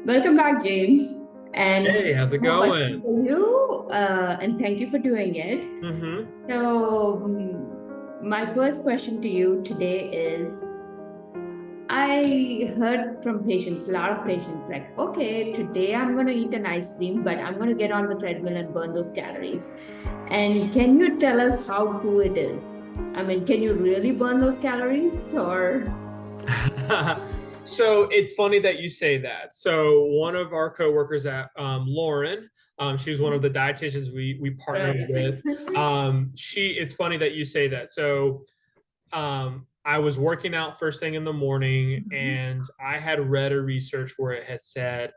Welcome back, James. And Hey, how's it I have a question going? for you, and thank you for doing it. Mm-hmm. My first question to you today is I heard from patients, a lot of patients, like, okay, today I'm going to eat an ice cream, but I'm going to get on the treadmill and burn those calories. And can you tell us how true it is? I mean, can you really burn those calories or? So it's funny that you say that. So one of our coworkers at Lauren, she's one of the dietitians we partnered Right. with. It's funny that you say that. So I was working out first thing in the morning, and I had read a research where it had said,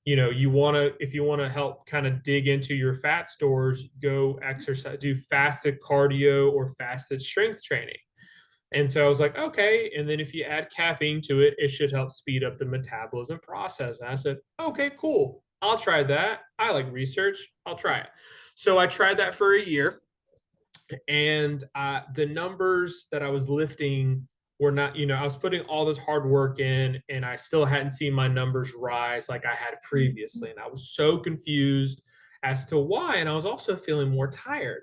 if you want to help kind of dig into your fat stores, go exercise, do fasted cardio or fasted strength training. And so I was like, okay. And then if you add caffeine to it, it should help speed up the metabolism process. And I said, okay, cool. I'll try that. I like research. I'll try it. So I tried that for a year, and the numbers that I was lifting were not, I was putting all this hard work in, and I still hadn't seen my numbers rise like I had previously. And I was so confused as to why. And I was also feeling more tired.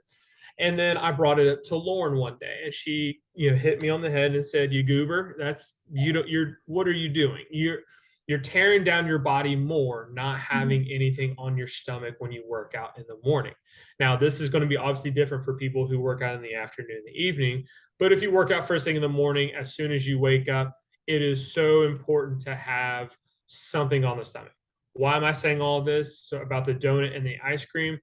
And then I brought it up to Lauren one day, and she, hit me on the head and said, "You goober, that's you don't. What are you doing? You're tearing down your body more, not having anything on your stomach when you work out in the morning." Now, this is going to be obviously different for people who work out in the afternoon, and the evening. But if you work out first thing in the morning, as soon as you wake up, it is so important to have something on the stomach. Why am I saying all this? So about the donut and the ice cream,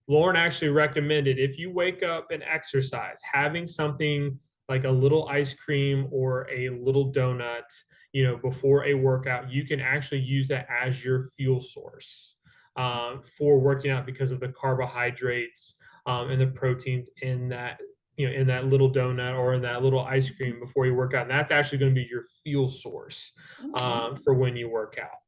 Lauren actually recommended if you wake up and exercise, having something like a little ice cream or a little donut, before a workout, you can actually use that as your fuel source for working out because of the carbohydrates and the proteins in that little donut or in that little ice cream before you work out. And that's actually going to be your fuel source for when you work out.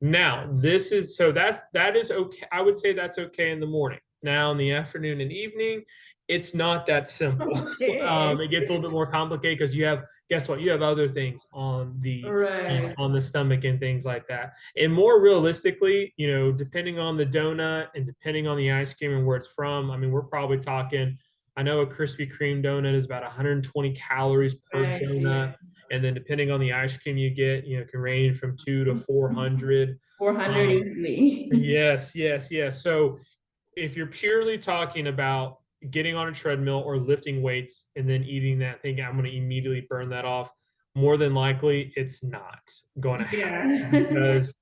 Now, that is okay. I would say that's okay in the morning. Now, in the afternoon and evening, it's not that simple. Okay. It gets a little bit more complicated because guess what? You have other things Right. on the stomach and things like that. And more realistically, depending on the donut and depending on the ice cream and where it's from, I mean, we're probably talking. I know a Krispy Kreme donut is about 120 calories per Right. donut, and then depending on the ice cream you get, it can range from 2 to 400. 400 Um, easily. yes, yes, yes. So if you're purely talking about getting on a treadmill or lifting weights and then eating that, thinking I'm going to immediately burn that off, more than likely it's not going to happen Yeah. because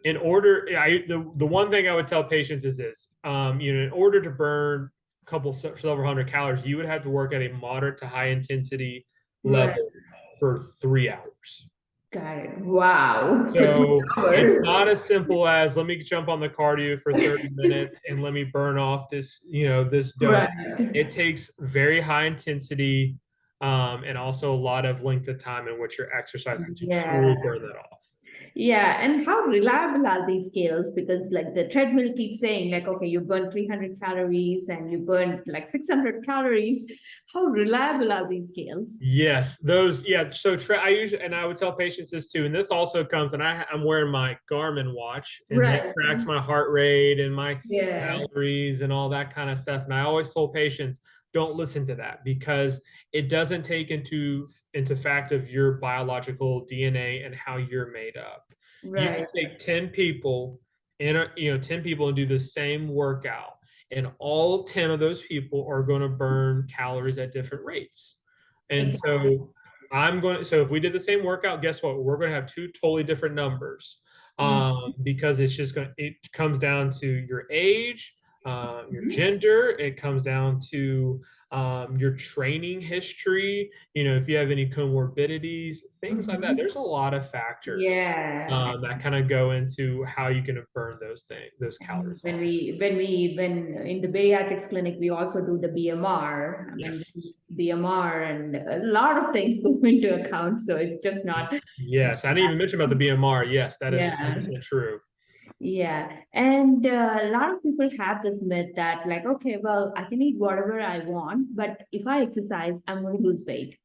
the one thing I would tell patients is this, in order to burn several hundred calories, you would have to work at a moderate to high intensity Right. level for 3 hours. Got it. Wow. For three So it's hours. not as simple as let me jump on the cardio for 30 minutes and let me burn off this donut. Right. It takes very high intensity and also a lot of length of time in which you're exercising to Yeah. truly burn that off. Yeah. And how reliable are these scales? Because like the treadmill keeps saying like, okay, you burn 300 calories and you burn like 600 calories. How reliable are these scales? Yes, those, yeah. So I usually, and I would tell patients this too. And this also comes, and I'm wearing my Garmin watch, and that Right. tracks my heart rate and my Yeah. calories and all that kind of stuff. And I always told patients, don't listen to that because it doesn't take into fact of your biological DNA and how you're made up. You can Right. take 10 people 10 people and do the same workout, and all 10 of those people are going to burn calories at different rates. And Exactly. so if we did the same workout, guess what? We're going to have two totally different numbers because it comes down to your age, your Mhm. gender, it comes down to your training history, if you have any comorbidities, things like that. Mhm. There's a lot of factors Yeah. that kind of go into how you can burn those And calories when off. when in the bariatrics clinic, we also do the BMR. I mean, Yes. BMR and a lot of things go into account. So it's just not. Yes. I didn't even mention about the BMR. Yes, that is Yeah. 100% true. Yeah. And a lot of people have this myth that like, okay, well, I can eat whatever I want, but if I exercise, I'm going to lose weight.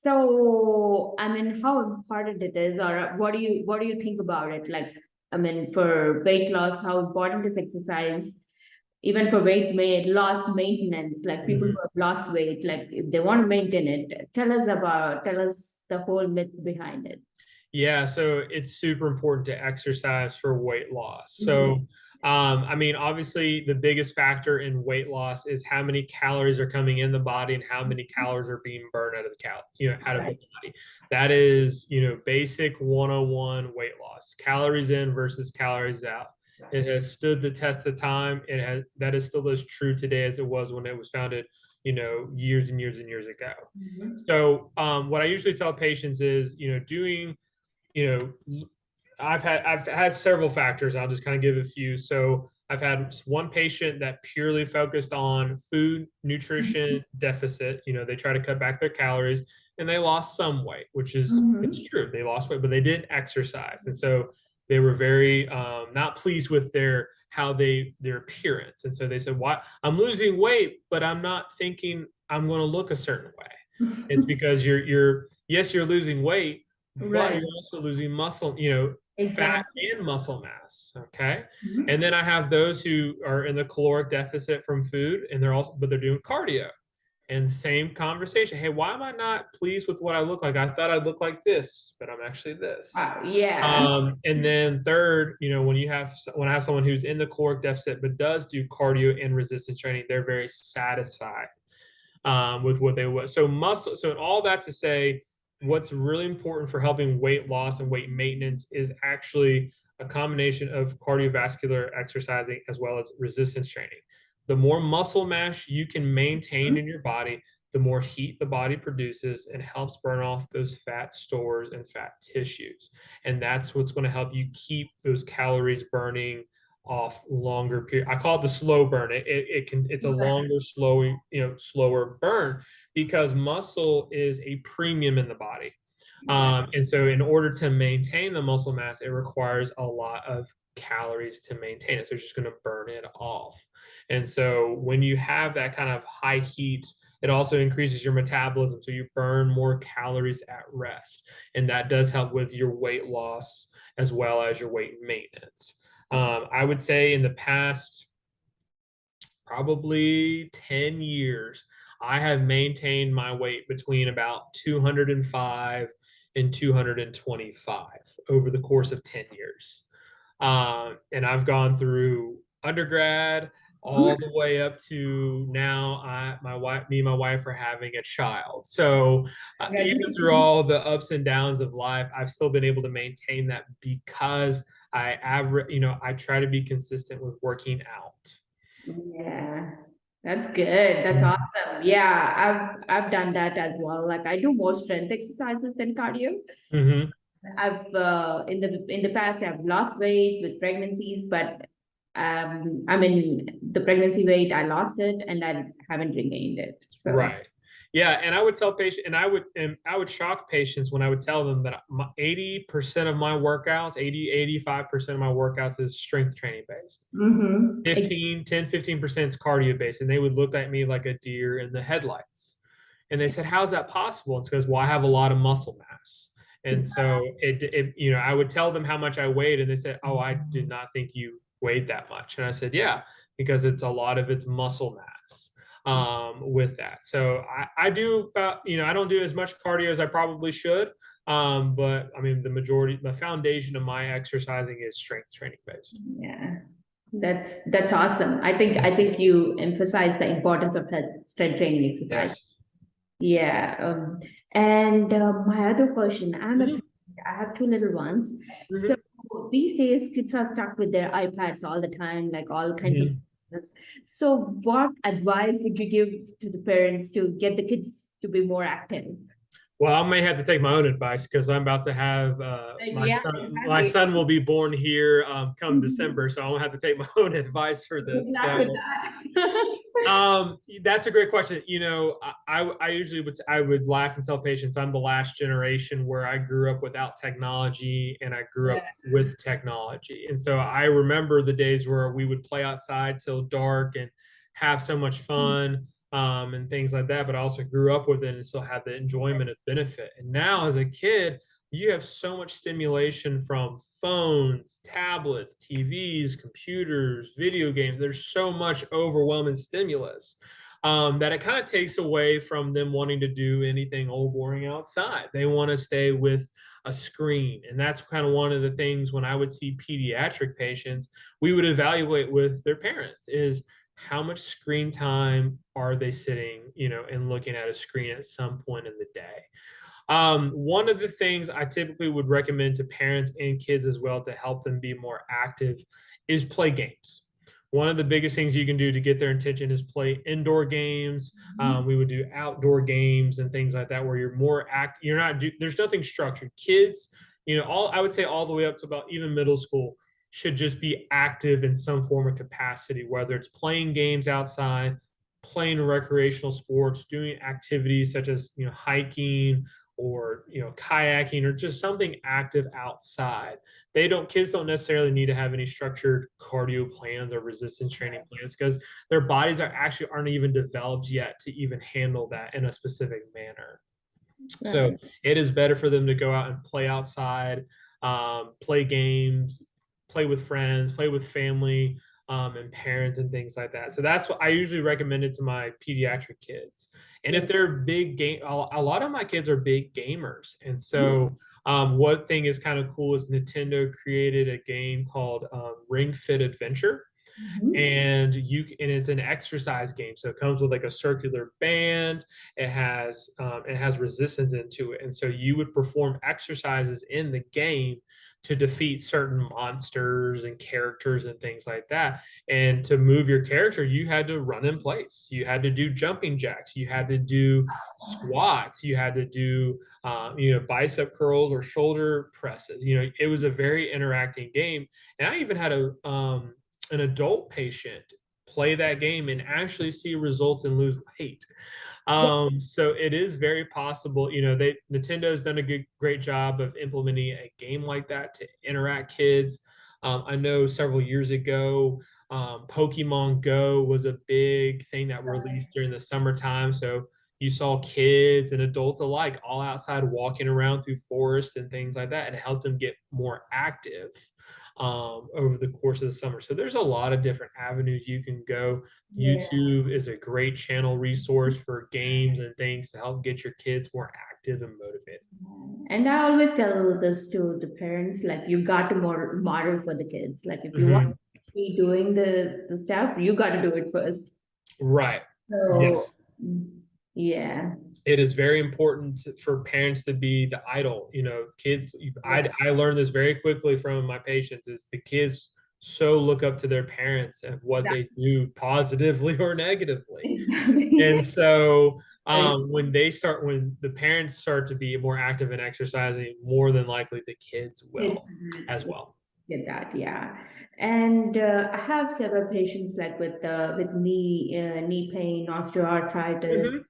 So, I mean, how important it is, or what do you think about it? Like, I mean, for weight loss, how important is exercise? Even for loss maintenance, like people who Mhm. have lost weight, like if they want to maintain it, tell us the whole myth behind it. Yeah, so it's super important to exercise for weight loss. Mhm. So, I mean, obviously, the biggest factor in weight loss is how many calories are coming in the body and how many calories are being burned out of out of the Right. body. That is, basic 101 weight loss, calories in versus calories out. It has stood the test of time. That is still as true today as it was when it was founded, years and years and years ago. Mhm. So, what I usually tell patients is, doing you know, I've had several factors. I'll just kind of give a few. So I've had one patient that purely focused on food nutrition deficit. They try to cut back their calories and they lost some weight, which is it's Mhm. true. They lost weight, but they didn't exercise, and so they were very not pleased with their appearance. And so they said, "Why I'm losing weight, but I'm not thinking I'm going to look a certain way." It's because you're losing weight, but Right. you're also losing muscle, fat Exactly. and muscle mass. Okay. And Mhm. then I have those who are in the caloric deficit from food and but they're doing cardio. And same conversation. Hey, why am I not pleased with what I look like? I thought I'd look like this, but I'm actually this. Wow. Yeah. And then third, when I have someone who's in the caloric deficit but does do cardio and resistance training, they're very satisfied with what they was. So muscle. So all that to say, what's really important for helping weight loss and weight maintenance is actually a combination of cardiovascular exercising as well as resistance training. The more muscle mass you can maintain in your body, the more heat the body produces and helps burn off those fat stores and fat tissues. And that's what's going to help you keep those calories burning off longer period. I call it the slow burn. It's a longer, slower burn because muscle is a premium in the body. Right. And so in order to maintain the muscle mass, it requires a lot of calories to maintain it. So it's just going to burn it off. And so when you have that kind of high heat, it also increases your metabolism. So you burn more calories at rest. And that does help with your weight loss as well as your weight maintenance. I would say in the past probably 10 years, I have maintained my weight between about 205 and 225 over the course of 10 years. And I've gone through undergrad all the way up to now. Me and my wife are having a child. So even through Congratulations. all the ups and downs of life, I've still been able to maintain that because I try to be consistent with working out. Yeah, that's good. That's awesome. Yeah, I've done that as well. Like I do more strength exercises than cardio. Mm-hmm. I've in the past I've lost weight with pregnancies, but I mean the pregnancy weight I lost it and I haven't regained it. So Right. Yeah, and I would tell patients, and I would shock patients when I would tell them that 80% of my workouts, 85% of my workouts is strength training based. mm-hmm. 15% is cardio based. And they would look at me like a deer in the headlights. And they said, "How's that possible?" It's because, well, I have a lot of muscle mass. And so I would tell them how much I weighed, and they said, "Oh, I did not think you weighed that much." And I said, "Yeah, because it's a lot of it's muscle mass with that." So I do about, I don't do as much cardio as I probably should. But I mean, the foundation of my exercising is strength training based. Yeah, that's awesome. I think you emphasize the importance of health strength training exercise. Yes. Yeah. And my other question, Mhm. I have two little ones. So Mhm. these days, kids are stuck with their iPads all the time, like all kinds of Mhm. things. So what advice would you give to the parents to get the kids to be more active? Well, I may have to take my own advice because I'm about to have my Yeah, son. My exactly. son will be born here come Mhm. December, so I'm gonna have to take my own advice for Good this. luck with So, that. that's a great question. I usually would laugh and tell patients I'm the last generation where I grew up without technology and I grew Yeah. up with technology. And so I remember the days where we would play outside till dark and have so much fun and things like that. But I also grew up with it and still had the enjoyment of benefit. And now as a kid, you have so much stimulation from phones, tablets, TVs, computers, video games. There's so much overwhelming stimulus that it kind of takes away from them wanting to do anything old boring outside. They want to stay with a screen. And that's kind of one of the things when I would see pediatric patients, we would evaluate with their parents is how much screen time are they sitting, and looking at a screen at some point in the day. One of the things I typically would recommend to parents and kids as well to help them be more active is play games. One of the biggest things you can do to get their attention is play indoor games. We would do outdoor games and things like that where you're more you're not there's nothing structured. Kids, all I would say all the way up to about even middle school should just be active in some form of capacity, whether it's playing games outside, playing recreational sports, doing activities such as hiking or kayaking or just something active outside. Kids don't necessarily need to have any structured cardio plans or resistance training plans because their bodies aren't even developed yet to even handle that in a specific manner. So Right. it is better for them to go out and play outside, play games, play with friends, play with family, and parents and things like that. So that's what I usually recommend it to my pediatric kids. And if they're big game, a lot of my kids are big gamers. And so one thing is kind of cool is Nintendo created a game called Ring Fit Adventure, Mhm. and it's an exercise game, so it comes with like a circular band. It has resistance into it, and so you would perform exercises in the game to defeat certain monsters and characters and things like that. And to move your character, you had to run in place, you had to do jumping jacks, you had to do squats, you had to do bicep curls or shoulder presses. It was a very interacting game. And I even had an adult patient play that game and actually see results and lose weight. So it is very possible. Nintendo's done a great job of implementing a game like that to interact kids. I know several years ago, Pokemon Go was a big thing that released during the summertime. So you saw kids and adults alike all outside walking around through forests and things like that, and it helped them get more active over the course of the summer. So there's a lot of different avenues you can go. Yeah. YouTube is a great channel resource for games and things to help get your kids more active and motivated. And I always tell this to the parents, like you got to model for the kids. Like if you want Mhm. to be doing the stuff, you got to do it first. Right. So Yes. yeah, It is very important for parents to be the idol. Kids, I learned this very quickly from my patients is the kids so look up to their parents and what that, they do positively or negatively. And exactly. so Very when the parents start to be more active in exercising, more than likely the kids good. will as well. Get that, yeah. And I have several patients like with knee pain, osteoarthritis. Mhm.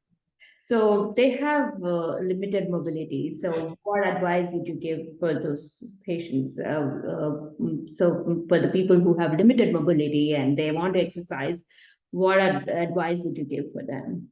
So they have limited mobility. So what advice would you give for those patients? So for the people who have limited mobility and they want to exercise, what advice would you give for them?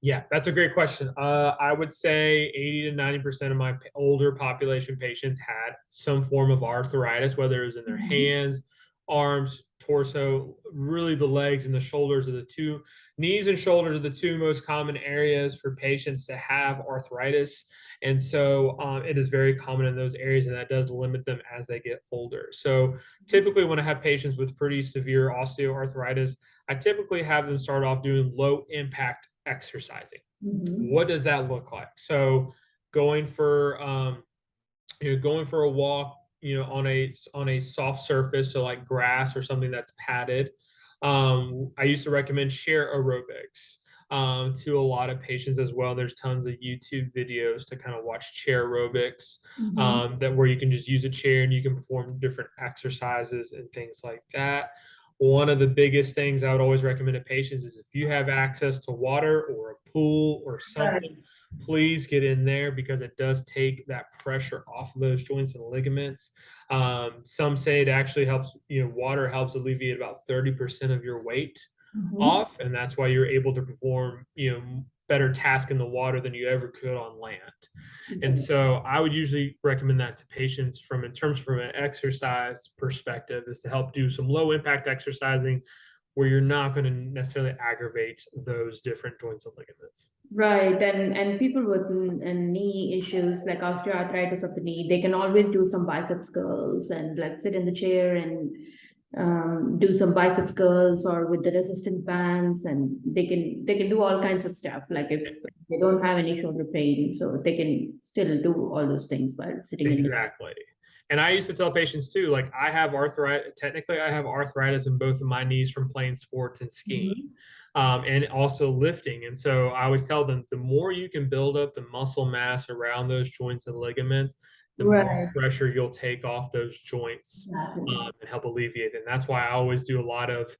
Yeah, that's a great question. I would say 80 to 90% of my older population patients had some form of arthritis, whether it was in their Mhm. hands, arms, torso. Really, the legs and the shoulders are the two, knees and shoulders are the two most common areas for patients to have arthritis. And so it is very common in those areas, and that does limit them as they get older. So typically, when I have patients with pretty severe osteoarthritis, I typically have them start off doing low impact exercising. Mhm. What does that look like? So going for going for a walk, on a soft surface, so like grass or something that's padded. I used to recommend chair aerobics to a lot of patients as well. There's tons of YouTube videos to kind of watch chair aerobics Mhm. that where you can just use a chair and you can perform different exercises and things like that. One of the biggest things I would always recommend to patients is if you have access to water or a pool or Right. something, please get in there because it does take that pressure off of those joints and ligaments. Some say it actually helps, water helps alleviate about 30% of your weight Mhm. off. And that's why you're able to perform, better task in the water than you ever could on land. And so I would usually recommend that to patients from in terms from an exercise perspective is to help do some low impact exercising where you're not going to necessarily aggravate those different joints and ligaments. Right, and people with knee issues like osteoarthritis of the knee, they can always do some biceps curls and like sit in the chair and do some biceps curls or with the resistant bands, and they can do all kinds of stuff. Like if they don't have any shoulder pain, so they can still do all those things while sitting in the. Exactly. And I used to tell patients too, like I have arthritis, technically I have arthritis in both of my knees from playing sports and skiing. Mhm. And also lifting. And so I always tell them the more you can build up the muscle mass around those joints and ligaments, the more Right. pressure you'll take off those joints Exactly. and help alleviate it. And that's why I always do a lot of,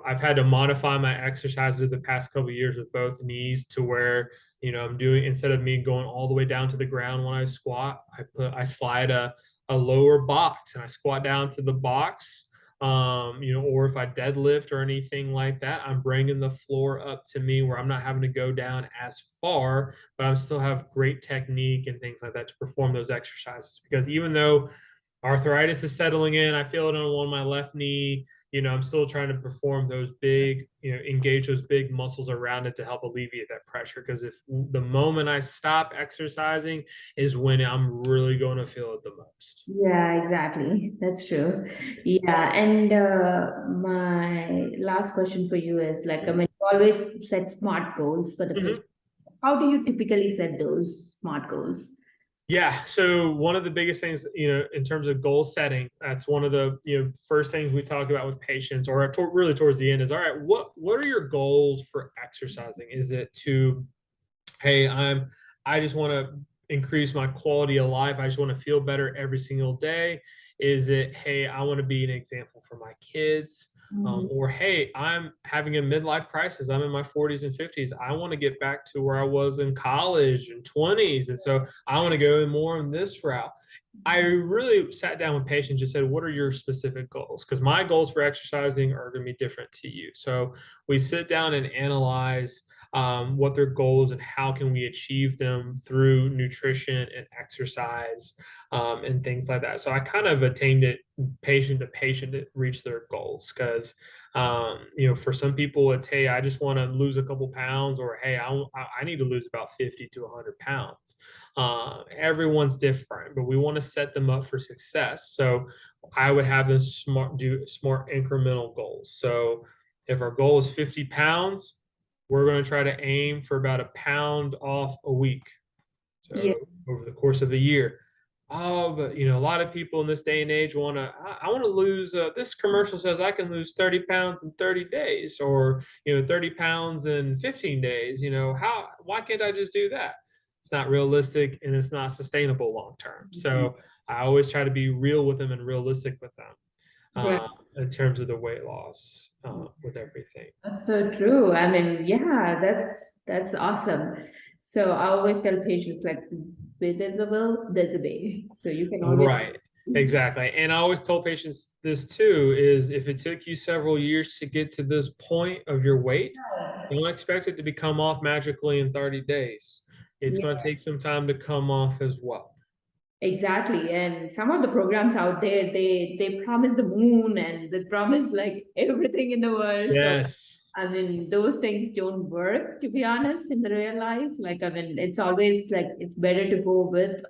I've had to modify my exercises the past couple of years with both knees to where, I'm doing instead of me going all the way down to the ground when I squat, I slide a lower box and I squat down to the box or if I deadlift or anything like that, I'm bringing the floor up to me where I'm not having to go down as far, but I still have great technique and things like that to perform those exercises. Because even though arthritis is settling in, I feel it on my left knee. I'm still trying to perform those big, engage those big muscles around it to help alleviate that pressure. Because if the moment I stop exercising is when I'm really going to feel it the most. Yeah, exactly. That's true. Yes. Yeah, and my last question for you is like, I mean, you always set smart goals for the patient. Mhm. How do you typically set those smart goals? Yeah. So one of the biggest things, in terms of goal setting, that's one of the, first things we talk about with patients or really towards the end is, all right, what are your goals for exercising? Is it to, hey, I just want to increase my quality of life. I just want to feel better every single day. Is it, hey, I want to be an example for my kids? Mhm. Or hey, I'm having a midlife crisis. I'm in my 40s and 50s. I want to get back to where I was in college and 20s. And so I want to go more in this route. I really sat down with patients and just said, what are your specific goals? Because my goals for exercising are going to be different to you. So we sit down and analyze what their goals and how can we achieve them through nutrition and exercise and things like that. So I kind of attained it patient to patient to reach their goals because for some people it's, hey, I just want to lose a couple pounds, or hey, I need to lose about 50 to 100 pounds. Everyone's different, but we want to set them up for success. So I would have them do smart incremental goals. So if our goal is 50 pounds, we're going to try to aim for about a pound off a week. Yeah, So over the course of a year. Oh, but a lot of people in this day and age want to, I want to lose, this commercial says I can lose 30 pounds in 30 days or, 30 pounds in 15 days. Why can't I just do that? It's not realistic and it's not sustainable long term. So I always try to be real with them and realistic with them right. in terms of the weight loss with everything. That's so true. I mean, yeah, that's awesome. So I always tell patients like, where there's a will, there's a way. So you can always. Right. Exactly. And I always tell patients this too is if it took you several years to get to this point of your weight, don't expect it to be come off magically in 30 days. It's Yeah. going to take some time to come off as well. Exactly. And some of the programs out there, they promise the moon and they promise like everything in the world. So Yes. I mean, those things don't work, to be honest, in the real life. Like, I mean, it's always like it's better to go with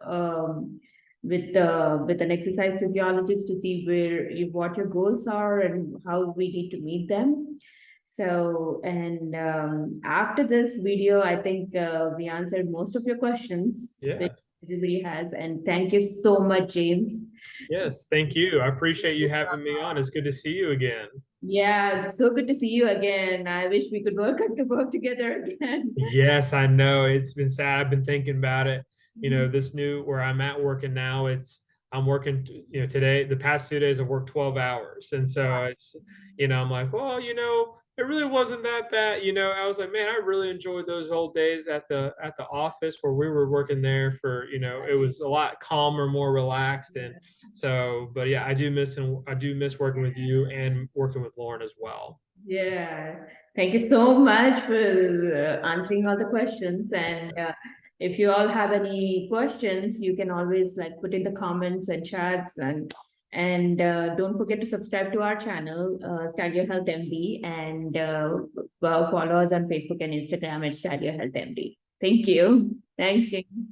an exercise physiologist to see what your goals are and how we need to meet them. So, and after this video, I think we answered most of your questions, which Yes. everybody has. And thank you so much, James. Yes. Thank you. I appreciate you having me on. It's good to see you again. Yeah, it's so good to see you again. I wish we could work together again. Yes, I know. It's been sad. I've been thinking about it. This new where I'm at working now, I'm working, today, the past 2 days I've worked 12 hours. And so it's, I'm like, well, it really wasn't that bad. You know, I was like, man, I really enjoyed those old days at the office where we were working there for, you know, it was a lot calmer, more relaxed. And so, but yeah, I do miss working with you and working with Lauren as well. Yeah, thank you so much for answering all the questions. And if you all have any questions, you can always like put in the comments and chats, and don't forget to subscribe to our channel, Style Your Health MD, and follow us on Facebook and Instagram at Style Your Health MD. Thank you. Thanks, Jane.